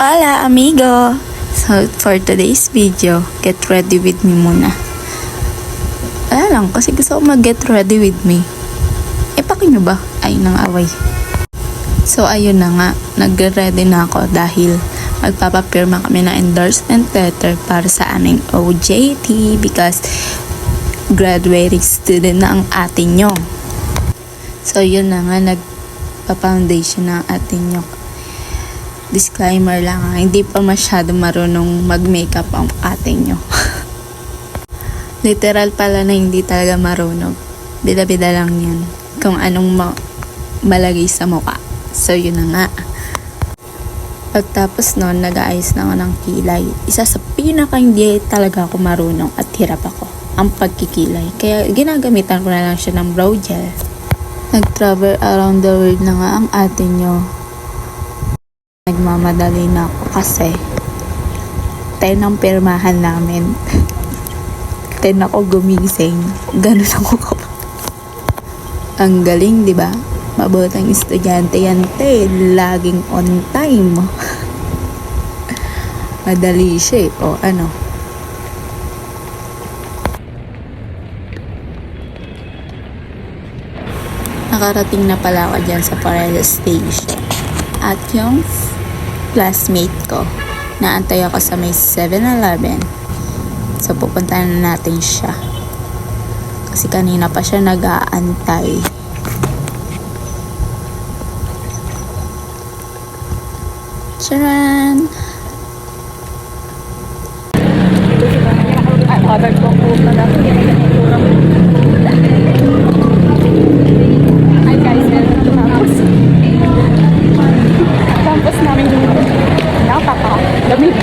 Hola amigo! So for today's video, get ready with me muna. Wala lang, kasi gusto ko mag-get ready with me. Paki nyo ba? Ay, nang away. So ayun na nga, nag-ready na ako dahil magpapapirma kami ng endorsement letter para sa aming OJT because graduating student na ang atin nyo. So yun na nga, nagpa-foundation na ang atin nyo. Disclaimer lang ha, hindi pa masyado marunong mag-makeup ang atin nyo. Literal pala na hindi talaga marunong. Bida-bida lang yan. Kung anong malagay sa mukha. So yun na nga. Pagtapos nun, nag-aayos na ako ng kilay. Isa sa pinaka hindi talaga ako marunong at hirap ako, ang pagkikilay. Kaya ginagamitan ko na lang siya ng brow gel. Nag-travel around the world na nga ang atin nyo. Nagmamadali na ako kasi 10 ang pirmahan namin. 10 ako gumising. Ganun ako kapag. Ang galing, di ba? Mabutang estudyante yan, te. Laging on time. Madali siya eh. O ano? Nakarating na pala ako dyan sa Parela Station. At yung classmate ko, naantay ako sa may 7-Eleven. So pupuntahan na natin siya. Kasi kanina pa siya nag-aantay. Charan! Covered po po pala. Hi guys, welcome to campus. Campus namin dito. Napaka-lamig.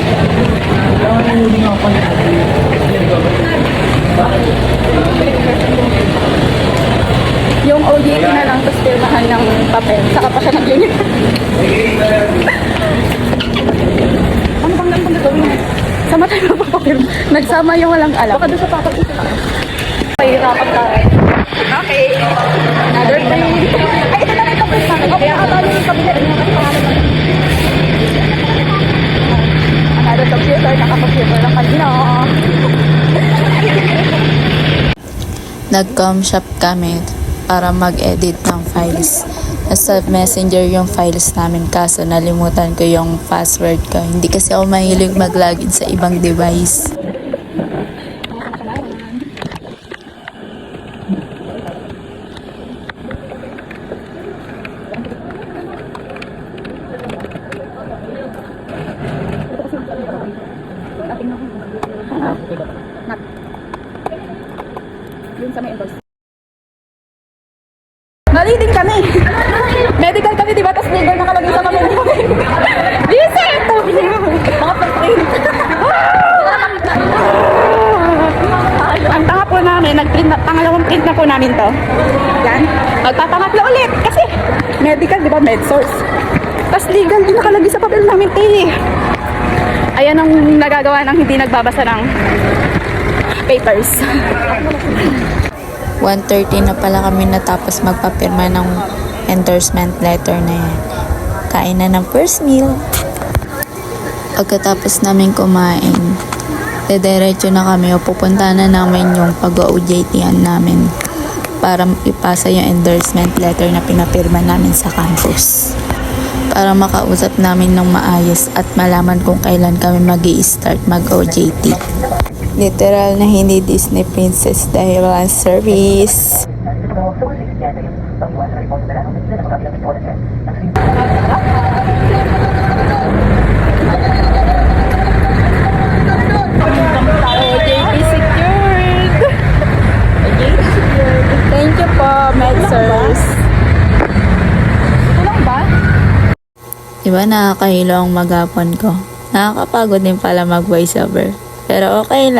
Yung OJT na lang, tapos pirmahan ng papel. Saka pa siya nag-uniform. Ano bang gagawin mo? Sama tayo magpapapirma. Nagsama yung walang alam. Baka doon sa papag-ito na. Pahirapan tayo. Okay. Another thing. Ay, ito na rin tapos natin. Okay, akala yung kabila. Another computer. Naka-computer lang kanina. Nag-com shop kami para mag-edit ng files. Nasa messenger yung files namin kaso nalimutan ko yung password ko. Hindi kasi ako mahilig mag-login sa ibang device. Yun sa may endorse. Naliding kami. Medical kami, diba? Tapos legal nakalagay sa kami. Visit! Mga pa-print. Ang tanga po namin, pangalawang print na po namin to. Yan. Magpapangatlo ulit. Kasi medical, diba? Med source. Tapos legal din nakalagay sa papel namin. Ayan ang nagagawa ng hindi nagbabasa ng papers. 1:30 na pala kami natapos magpapirma ng endorsement letter na yan. Kain na ng first meal. Pagkatapos namin kumain, dediretso na kami o pupunta na namin yung pag-OJT-an namin para ipasa yung endorsement letter na pinapirma namin sa campus. Para makausap namin ng maayos at malaman kung kailan kami mag-i-start mag-OJT. Literal na hindi Disney princess dahil walang service. OJT secured. OJT secured. Thank you po, MedSource. Ito lang ba? Diba nakakahilo ang maghapon ko? Nakakapagod din pala mag-voiceover. Pero okay lang.